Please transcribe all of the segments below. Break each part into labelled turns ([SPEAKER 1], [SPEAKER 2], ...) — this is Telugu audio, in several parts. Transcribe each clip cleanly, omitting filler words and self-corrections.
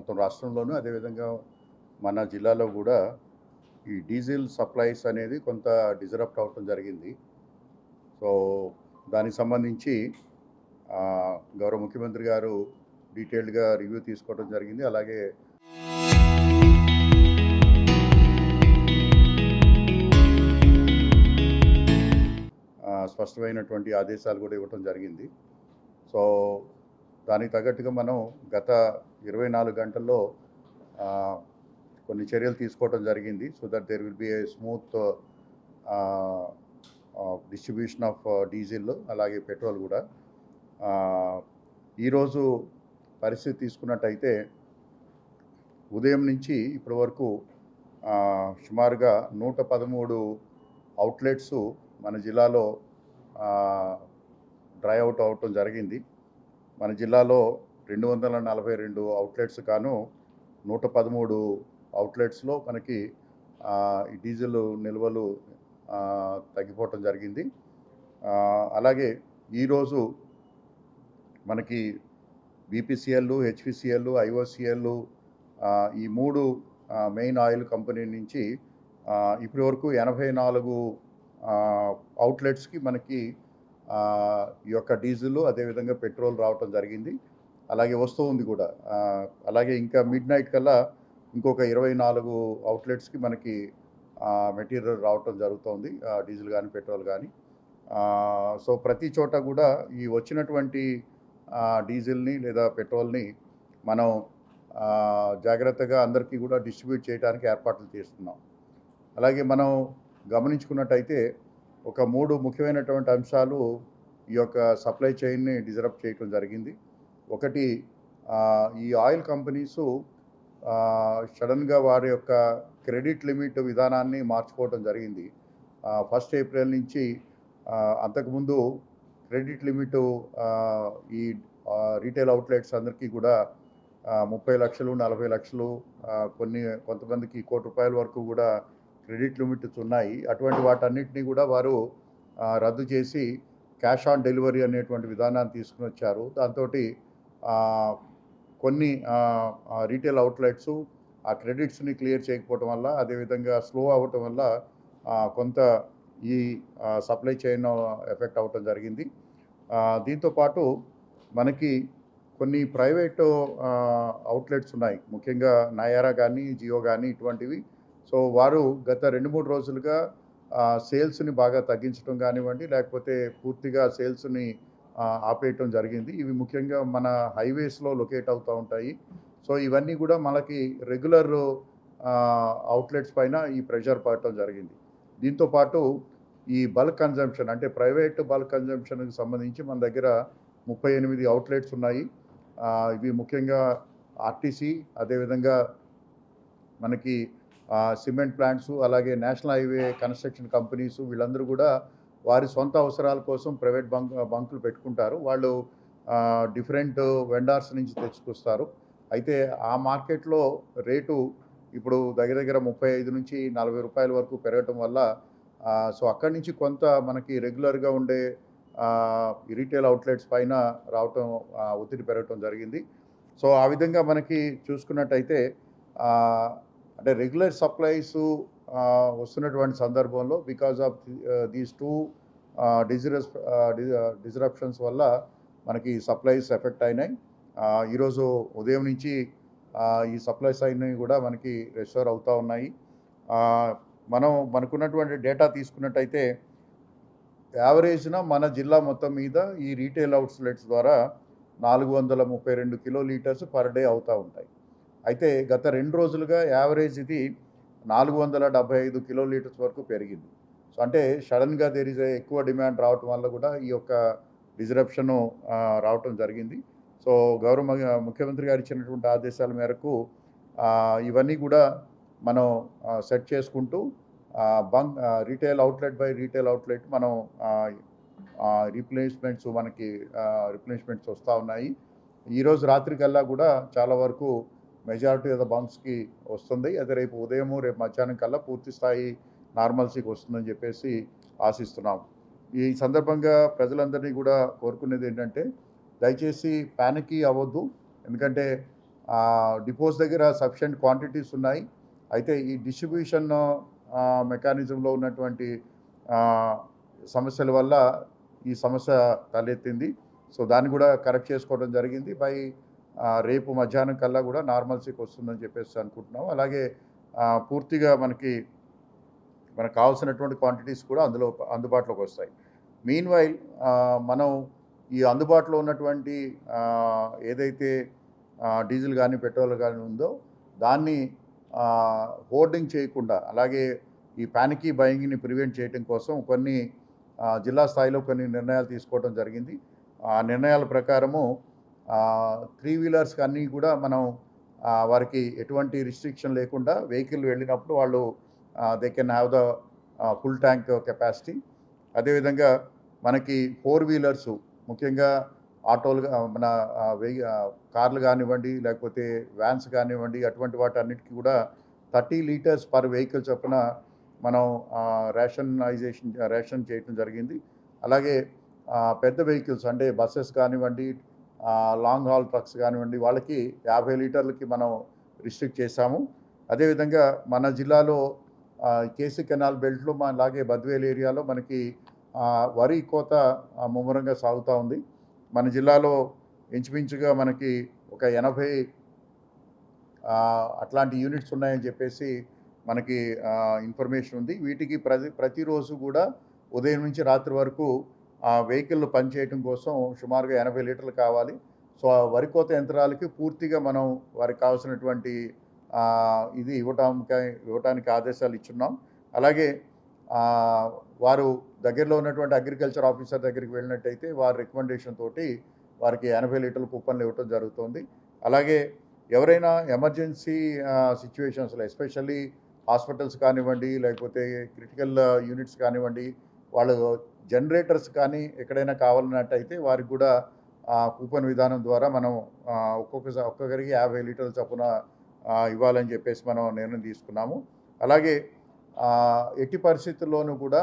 [SPEAKER 1] మొత్తం రాష్ట్రంలోనూ అదేవిధంగా మన జిల్లాలో కూడా ఈ డీజిల్ సప్లైస్ అనేది కొంత డిజరప్ట్ అవటం జరిగింది. సో దానికి సంబంధించి గౌరవ ముఖ్యమంత్రి గారు డీటెయిల్డ్గా రివ్యూ తీసుకోవడం జరిగింది. అలాగే స్పష్టమైనటువంటి ఆదేశాలు కూడా ఇవ్వటం జరిగింది. సో దానికి తగ్గట్టుగా మనం గత 24 గంటల్లో కొన్ని చర్యలు తీసుకోవడం జరిగింది. So that there will be a smooth distribution of diesel అలాగే పెట్రోల్ కూడా. ఈరోజు పరిస్థితి తీసుకున్నట్టయితే ఉదయం నుంచి ఇప్పటి వరకు సుమారుగా 113 అవుట్లెట్స్ మన జిల్లాలో డ్రై అవుట్ అవటం జరిగింది. మన జిల్లాలో 242 అవుట్లెట్స్ కాను 113 అవుట్లెట్స్లో మనకి ఈ డీజిల్ నిల్వలు తగ్గిపోవటం జరిగింది. అలాగే ఈరోజు మనకి బీపీసీఎల్, హెచ్పిసిఎల్, ఐఓసిఎల్ ఈ 3 మెయిన్ ఆయిల్ కంపెనీ నుంచి ఇప్పటి వరకు 84 అవుట్లెట్స్కి మనకి ఈ యొక్క డీజిల్ అదేవిధంగా పెట్రోల్ రావటం జరిగింది. అలాగే వస్తూ ఉంది కూడా. అలాగే ఇంకా మిడ్ నైట్ కల్లా ఇంకొక 24 అవుట్లెట్స్కి మనకి మెటీరియల్ రావటం జరుగుతుంది, డీజిల్ కానీ పెట్రోల్ కానీ. సో ప్రతి చోట కూడా ఈ వచ్చినటువంటి డీజిల్ని లేదా పెట్రోల్ని మనం జాగ్రత్తగా అందరికీ కూడా డిస్ట్రిబ్యూట్ చేయడానికి ఏర్పాట్లు చేస్తున్నాం. అలాగే మనం గమనించుకున్నట్టయితే ఒక 3 ముఖ్యమైనటువంటి అంశాలు ఈ యొక్క సప్లై చైన్ని డిజరప్ట్ చేయడం జరిగింది. ఒకటి, ఈ ఆయిల్ కంపెనీసు సడన్గా వారి యొక్క క్రెడిట్ లిమిట్ విధానాన్ని మార్చుకోవడం జరిగింది. 1 ఏప్రిల్ నుంచి అంతకుముందు క్రెడిట్ లిమిట్ ఈ రీటైల్ అవుట్లెట్స్ అందరికీ కూడా 30 లక్షలు, 40 లక్షలు, కొంతమందికి ₹1,00,00,000 వరకు కూడా క్రెడిట్ లిమిట్స్ ఉన్నాయి. అటువంటి వాటన్నిటినీ కూడా వారు రద్దు చేసి క్యాష్ ఆన్ డెలివరీ అనేటువంటి విధానాన్ని తీసుకుని వచ్చారు. దాంతో కొన్ని రీటైల్ అవుట్లెట్స్ ఆ క్రెడిట్స్ని క్లియర్ చేయకపోవడం వల్ల, అదేవిధంగా స్లో అవ్వటం వల్ల కొంత ఈ సప్లై చైన్ ఎఫెక్ట్ అవ్వటం జరిగింది. దీంతోపాటు మనకి కొన్ని ప్రైవేటు అవుట్లెట్స్ ఉన్నాయి, ముఖ్యంగా నయారా కానీ జియో కానీ ఇటువంటివి. సో వారు గత 2-3 రోజులుగా సేల్స్ని బాగా తగ్గించడం కానివ్వండి, లేకపోతే పూర్తిగా సేల్స్ని ఆపేయటం జరిగింది. ఇవి ముఖ్యంగా మన హైవేస్లో లొకేట్ అవుతూ ఉంటాయి. సో ఇవన్నీ కూడా మనకి రెగ్యులర్ అవుట్లెట్స్ పైన ఈ ప్రెషర్ పడటం జరిగింది. దీంతోపాటు ఈ బల్క్ కన్జంప్షన్, అంటే ప్రైవేట్ బల్క్ కన్జంప్షన్కి సంబంధించి మన దగ్గర 38 అవుట్లెట్స్ ఉన్నాయి. ఇవి ముఖ్యంగా ఆర్టీసీ, అదేవిధంగా మనకి సిమెంట్ ప్లాంట్స్, అలాగే నేషనల్ హైవే కన్స్ట్రక్షన్ కంపెనీస్, వీళ్ళందరూ కూడా వారి సొంత అవసరాల కోసం ప్రైవేట్ బంకులు పెట్టుకుంటారు. వాళ్ళు డిఫరెంట్ వెండార్స్ నుంచి తెచ్చుకొస్తారు. అయితే ఆ మార్కెట్లో రేటు ఇప్పుడు దగ్గర దగ్గర 35 నుంచి 40 రూపాయల వరకు పెరగటం వల్ల సో అక్కడి నుంచి కొంత మనకి రెగ్యులర్గా ఉండే రీటైల్ అవుట్లెట్స్ పైన రావటం, ఒత్తిడి పెరగటం జరిగింది. సో ఆ విధంగా మనకి చూసుకున్నట్టయితే అంటే రెగ్యులర్ సప్లైస్ వస్తున్నటువంటి సందర్భంలో బికాజ్ ఆఫ్ దీస్ 2 డిజరప్షన్స్ వల్ల మనకి సప్లైస్ ఎఫెక్ట్ అయినాయి. ఈరోజు ఉదయం నుంచి ఈ సప్లైస్ అయినవి కూడా మనకి రెస్టోర్ అవుతూ ఉన్నాయి. మనకున్నటువంటి డేటా తీసుకున్నట్టయితే యావరేజ్న మన జిల్లా మొత్తం మీద ఈ రీటైల్ అవుట్లెట్స్ ద్వారా 432 కిలోలీటర్స్ పర్ డే అవుతూ ఉంటాయి. అయితే గత 2 రోజులుగా యావరేజ్ ఇది 475 కిలోలీటర్స్ వరకు పెరిగింది. సో అంటే సడన్గా ఎక్కువ డిమాండ్ రావటం వల్ల కూడా ఈ యొక్క డిజరప్షను రావటం జరిగింది. సో గౌరవ ముఖ్యమంత్రి గారు ఇచ్చినటువంటి ఆదేశాల మేరకు ఇవన్నీ కూడా మనం సెట్ చేసుకుంటూ retail outlet by retail outlet మనం రిప్లేస్మెంట్స్ వస్తూ ఉన్నాయి. ఈరోజు రాత్రి కల్లా కూడా చాలా వరకు మెజారిటీ ఆఫ్ ద బంక్స్కి వస్తుంది. అదే రేపు ఉదయము, రేపు మధ్యాహ్నం కల్లా పూర్తి స్థాయి నార్మల్సీకి వస్తుందని చెప్పేసి ఆశిస్తున్నాం. ఈ సందర్భంగా ప్రజలందరినీ కూడా కోరుకునేది ఏంటంటే దయచేసి ప్యానిక్ అవ్వద్దు. ఎందుకంటే డిపోస్ దగ్గర సఫిషియెంట్ క్వాంటిటీస్ ఉన్నాయి. అయితే ఈ డిస్ట్రిబ్యూషన్ మెకానిజంలో ఉన్నటువంటి సమస్యల వల్ల ఈ సమస్య తలెత్తింది. సో దాన్ని కూడా కరెక్ట్ చేసుకోవడం జరిగింది. రేపు మధ్యాహ్నం కల్లా కూడా నార్మల్సీకి వస్తుందని చెప్పేసి అనుకుంటున్నాం. అలాగే పూర్తిగా మనకు కావాల్సినటువంటి క్వాంటిటీస్ కూడా అందుబాటులోకి వస్తాయి. మీన్వైల్ మనం ఈ అందుబాటులో ఉన్నటువంటి ఏదైతే డీజిల్ కానీ పెట్రోల్ కానీ ఉందో దాన్ని హోర్డింగ్ చేయకుండా, అలాగే ఈ ప్యానికీ బయింగ్ని ప్రివెంట్ చేయడం కోసం కొన్ని జిల్లా స్థాయిలో కొన్ని నిర్ణయాలు తీసుకోవడం జరిగింది. ఆ నిర్ణయాల ప్రకారము 3 వీలర్స్కి అన్నీ కూడా మనం వారికి ఎటువంటి రిస్ట్రిక్షన్ లేకుండా వెహికల్ వెళ్ళినప్పుడు వాళ్ళు they can have the full tank capacity. అదేవిధంగా మనకి 4 వీలర్స్ ముఖ్యంగా ఆటోలు, మన కార్లు కానివ్వండి, లేకపోతే వ్యాన్స్ కానివ్వండి, అటువంటి వాటన్నిటికీ కూడా 30 లీటర్స్ పర్ వెహికల్ చొప్పున మనం రేషన్ చేయటం జరిగింది. అలాగే పెద్ద వెహికల్స్ అంటే బస్సెస్ కానివ్వండి, లాంగ్ హాల్ ట్రక్స్ కానివ్వండి, వాళ్ళకి 50 లీటర్లకి మనం రిస్ట్రిక్ట్ చేశాము. అదేవిధంగా మన జిల్లాలో కేసీ కెనాల్ బెల్ట్లో అలాగే బద్వేల్ ఏరియాలో మనకి వరి కోత ముమ్మరంగా సాగుతూ ఉంది. మన జిల్లాలో ఇంచుమించుగా మనకి ఒక 80 అట్లాంటి యూనిట్స్ ఉన్నాయని చెప్పేసి మనకి ఇన్ఫర్మేషన్ ఉంది. వీటికి ప్రతిరోజు కూడా ఉదయం నుంచి రాత్రి వరకు వెహికల్ పనిచేయటం కోసం సుమారుగా 80 లీటర్లు కావాలి. సో ఆ వరి కోత యంత్రాలకి పూర్తిగా మనం వారికి కావాల్సినటువంటి ఇది ఇవ్వటానికి ఆదేశాలు ఇచ్చున్నాం. అలాగే వారు దగ్గరలో ఉన్నటువంటి అగ్రికల్చర్ ఆఫీసర్ దగ్గరికి వెళ్ళినట్టయితే వారి రికమెండేషన్ తోటి వారికి 80 లీటర్ల కూపన్లు ఇవ్వటం జరుగుతుంది. అలాగే ఎవరైనా ఎమర్జెన్సీ సిచ్యువేషన్స్లో, ఎస్పెషల్లీ హాస్పిటల్స్ కానివ్వండి, లేకపోతే క్రిటికల్ యూనిట్స్ కానివ్వండి, వాళ్ళు జనరేటర్స్ కానీ ఎక్కడైనా కావాలన్నట్టయితే వారికి కూడా కూపన్ విధానం ద్వారా మనం ఒక్కొక్కరికి 50 లీటర్ల చొప్పున ఇవ్వాలని చెప్పేసి మనం నిర్ణయం తీసుకున్నాము. అలాగే ఎట్టి పరిస్థితుల్లోనూ కూడా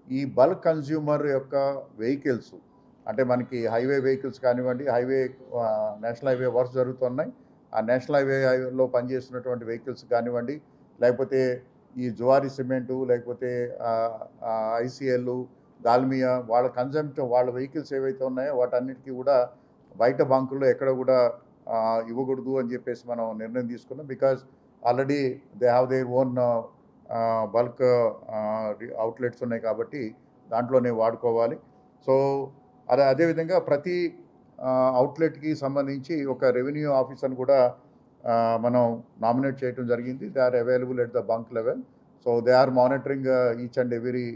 [SPEAKER 1] ఈ బల్క్ కన్జ్యూమర్ యొక్క వెహికల్స్, అంటే మనకి హైవే వెహికల్స్ కానివ్వండి, నేషనల్ హైవే వర్క్స్ జరుగుతున్నాయి. ఆ నేషనల్ హైవేలో పనిచేస్తున్నటువంటి వెహికల్స్ కానివ్వండి, లేకపోతే ఈ జువారీ సిమెంటు, లేకపోతే ఐసీఎల్, దాల్మియా, వాళ్ళ వెహికల్స్ ఏవైతే ఉన్నాయో వాటన్నిటికీ కూడా బయట బంకుల్లో ఎక్కడ కూడా ఇవ్వకూడదు అని చెప్పేసి మనం నిర్ణయం తీసుకున్నాం. Because already they have their own bulk outlets ఉన్నాయి కాబట్టి దాంట్లోనే వాడుకోవాలి. సో అదేవిధంగా ప్రతి అవుట్లెట్కి సంబంధించి ఒక రెవెన్యూ ఆఫీసర్ని కూడా మనం నామినేట్ చేయడం జరిగింది. They are available at the bunk level. So they are monitoring each and every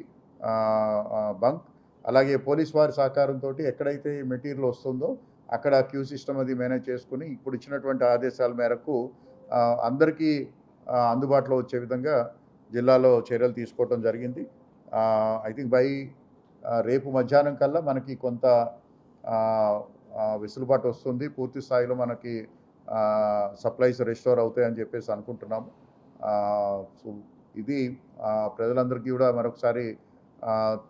[SPEAKER 1] bunk. అలాగే పోలీస్ వారి సహకారంతో ఎక్కడైతే మెటీరియల్ వస్తుందో అక్కడ క్యూ సిస్టమ్ అది మేనేజ్ చేసుకుని ఇప్పుడు ఇచ్చినటువంటి ఆదేశాల మేరకు అందరికీ అందుబాటులో వచ్చే విధంగా జిల్లాలో చర్యలు తీసుకోవడం జరిగింది. ఐ థింక్ రేపు మధ్యాహ్నం కల్లా మనకి కొంత వెసులుబాటు వస్తుంది. పూర్తి స్థాయిలో మనకి సప్లైస్ రెస్టోర్ అవుతాయని చెప్పేసి అనుకుంటున్నాము. సో ఇది ప్రజలందరికీ కూడా మరొకసారి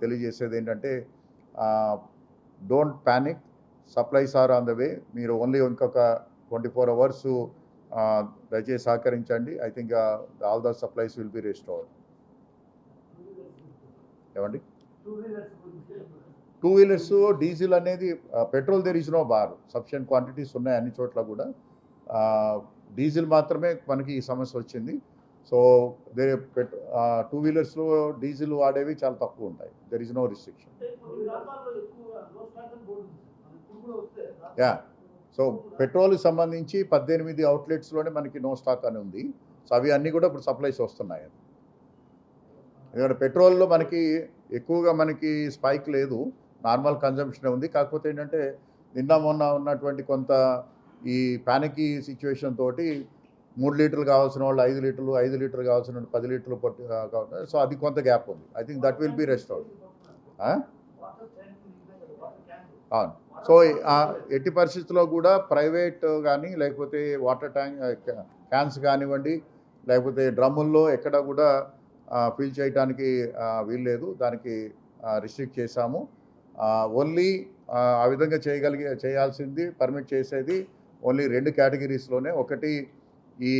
[SPEAKER 1] తెలియజేసేది ఏంటంటే, don't panic, supplies are on the way. మీరు ఓన్లీ ఇంకొక 24 అవర్స్ దయచేసి సహకరించండి. I think all the supplies will be restored. ఏమండి, 2 వీలర్స్ డీజిల్ అనేది petrol there is no bar, sufficient quantities ఉన్నాయి అన్ని చోట్ల కూడా. డీజిల్ మాత్రమే మనకి ఈ సమస్య వచ్చింది. సో 2 వీలర్స్లో డీజిల్ వాడేవి చాలా తక్కువ ఉంటాయి. There is no restriction. Yeah, so పెట్రోల్కి సంబంధించి 18 అవుట్లెట్స్లోనే మనకి నో స్టాక్ అని ఉంది. సో అవి అన్నీ కూడా ఇప్పుడు సప్లైస్ వస్తున్నాయి. ఎందుకంటే పెట్రోల్లో మనకి ఎక్కువగా మనకి స్పైక్ లేదు, నార్మల్ కన్జంప్షన్ ఉంది. కాకపోతే ఏంటంటే నిన్న మొన్న ఉన్నటువంటి కొంత ఈ పానికీ సిచ్యువేషన్ తోటి 3 లీటర్లు కావాల్సిన వాళ్ళు 5 లీటర్లు, 5 లీటర్లు కావాల్సిన వాళ్ళు 10 లీటర్లు కావాలి. సో అది కొంత గ్యాప్ ఉంది. I think that will be restored. అవును. సో ఎట్టి పరిస్థితుల్లో కూడా ప్రైవేట్ కానీ, లేకపోతే వాటర్ క్యాన్స్ కానివ్వండి, లేకపోతే డ్రమ్ముల్లో ఎక్కడ కూడా ఫిల్ చేయడానికి వీల్లేదు. దానికి రిస్ట్రిక్ట్ చేశాము. ఓన్లీ ఆ విధంగా చేయాల్సింది, పర్మిట్ చేసేది ఓన్లీ 2 కేటగిరీస్లోనే. ఒకటి ఈ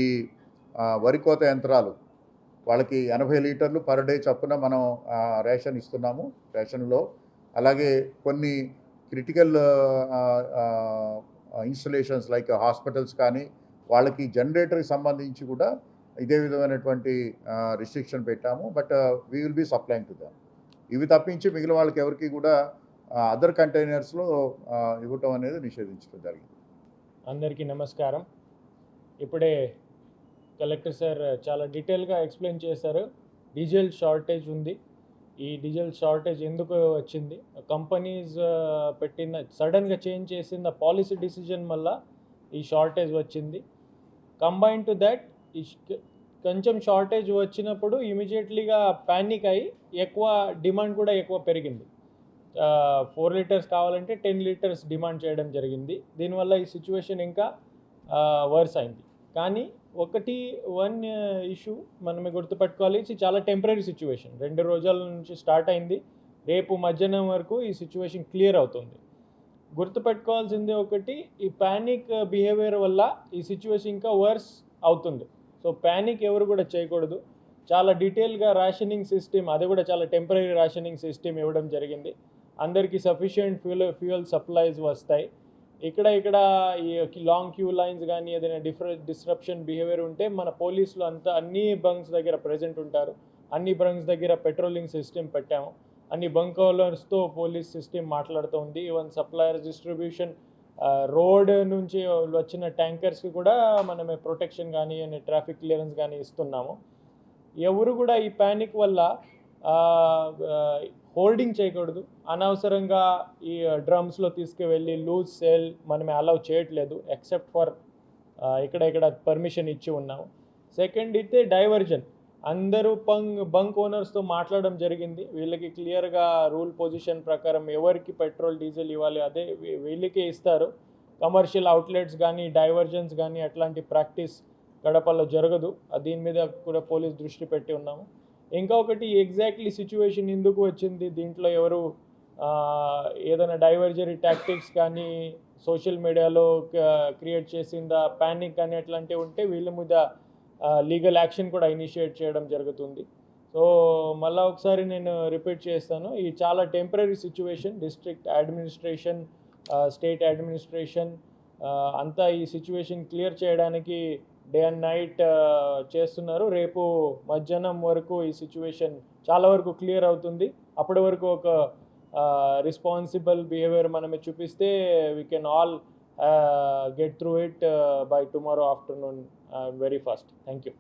[SPEAKER 1] వరి కోత యంత్రాలు, వాళ్ళకి 80 లీటర్లు పర్ డే చొప్పున మనం రేషన్ ఇస్తున్నాము రేషన్లో. అలాగే కొన్ని క్రిటికల్ ఇన్స్టలేషన్స్ లైక్ హాస్పిటల్స్ కానీ వాళ్ళకి జనరేటర్కి సంబంధించి కూడా ఇదే విధమైనటువంటి రిస్ట్రిక్షన్ పెట్టాము. But we will be supplying to them. ఇవి తప్పించి మిగిలిన వాళ్ళకి ఎవరికి కూడా అదర్ కంటైనర్స్లో ఇవ్వటం అనేది నిషేధించడం జరిగింది.
[SPEAKER 2] అందరికీ నమస్కారం. ఇప్పుడే కలెక్టర్ సార్ చాలా డీటెయిల్గా ఎక్స్ప్లెయిన్ చేశారు. డీజిల్ షార్టేజ్ ఉంది. ఈ డీజిల్ షార్టేజ్ ఎందుకు వచ్చింది, కంపెనీస్ పెట్టిన సడన్గా చేంజ్ చేసిన పాలసీ డిసిజన్ వల్ల ఈ షార్టేజ్ వచ్చింది. కంబైన్ టు దట్ కొంచెం షార్టేజ్ వచ్చినప్పుడు ఇమీడియట్లీగా ప్యానిక్ అయ్యి ఎక్కువ డిమాండ్ కూడా ఎక్కువ పెరిగింది. 4 లీటర్స్ కావాలంటే 10 లీటర్స్ డిమాండ్ చేయడం జరిగింది. దీనివల్ల ఈ సిచ్యువేషన్ ఇంకా వర్స్ అయింది. కానీ వన్ ఇష్యూ మనమే గుర్తుపెట్టుకోవాలి, ఇది చాలా టెంపరీ సిచ్యువేషన్. 2 రోజుల నుంచి స్టార్ట్ అయింది. రేపు మధ్యాహ్నం వరకు ఈ సిచ్యువేషన్ క్లియర్ అవుతుంది. గుర్తుపెట్టుకోవాల్సింది ఒకటి, ఈ ప్యానిక్ బిహేవియర్ వల్ల ఈ సిచ్యువేషన్ ఇంకా వర్స్ అవుతుంది. సో ప్యానిక్ ఎవరు కూడా చేయకూడదు. చాలా డీటెయిల్గా రేషనింగ్ సిస్టమ్, అది కూడా చాలా టెంపరీ రేషనింగ్ సిస్టమ్ ఇవ్వడం జరిగింది. అందరికీ సఫిషియెంట్ ఫ్యూయల్ సప్లైస్ వస్తాయి. ఇక్కడ ఈ లాంగ్ క్యూ లైన్స్ కానీ ఏదైనా డిస్రప్షన్ బిహేవియర్ ఉంటే మన పోలీసులు అన్ని బంక్స్ దగ్గర ప్రెజెంట్ ఉంటారు. అన్ని బంక్స్ దగ్గర పెట్రోలింగ్ సిస్టమ్ పెట్టాము. అన్ని బంక్ ఓనర్స్తో పోలీస్ సిస్టమ్ మాట్లాడుతూ ఉంది. ఈవెన్ సప్లయర్స్ డిస్ట్రిబ్యూషన్ రోడ్ నుంచి వచ్చిన ట్యాంకర్స్కి కూడా మనమే ప్రొటెక్షన్ కానీ ట్రాఫిక్ క్లియరెన్స్ కానీ ఇస్తున్నాము. ఎవరు కూడా ఈ ప్యానిక్ వల్ల హోల్డింగ్ చేయకూడదు. అనవసరంగా ఈ డ్రమ్స్లో తీసుకువెళ్ళి లూజ్ సేల్ మనమే అలౌ చేయట్లేదు, ఎక్సెప్ట్ ఫర్ ఇక్కడ పర్మిషన్ ఇచ్చి ఉన్నాము. సెకండ్ అయితే డైవర్జన్. అందరూ బంక్ ఓనర్స్తో మాట్లాడడం జరిగింది. వీళ్ళకి క్లియర్గా రూల్ పొజిషన్ ప్రకారం ఎవరికి పెట్రోల్ డీజిల్ ఇవ్వాలి అదే వీళ్ళకే ఇస్తారు. కమర్షియల్ అవుట్లెట్స్ కానీ డైవర్జన్స్ కానీ అట్లాంటి ప్రాక్టీస్ కడపలో జరగదు. దీని మీద కూడా పోలీస్ దృష్టి పెట్టి ఉన్నాము. ఇంకొకటి, ఎగ్జాక్ట్లీ సిచ్యువేషన్ ఎందుకు వచ్చింది, దీంట్లో ఎవరు ఏదైనా డైవర్జరీ టాక్టిక్స్ కానీ సోషల్ మీడియాలో క్రియేట్ చేసిందా ప్యానిక్ కానీ అట్లాంటివి ఉంటే వీళ్ళ మీద లీగల్ యాక్షన్ కూడా ఇనిషియేట్ చేయడం జరుగుతుంది. సో మళ్ళీ ఒకసారి నేను రిపీట్ చేస్తాను, ఈ చాలా temporary situation. District administration, state administration అంతా ఈ సిచ్యువేషన్ క్లియర్ చేయడానికి డే అండ్ నైట్ చేస్తున్నారు. రేపు మధ్యాహ్నం వరకు ఈ సిచ్యువేషన్ చాలా వరకు క్లియర్ అవుతుంది. అప్పటి వరకు ఒక రెస్పాన్సిబుల్ బిహేవియర్ మనమే చూపిస్తే we can all get through it by tomorrow afternoon very fast. Thank you.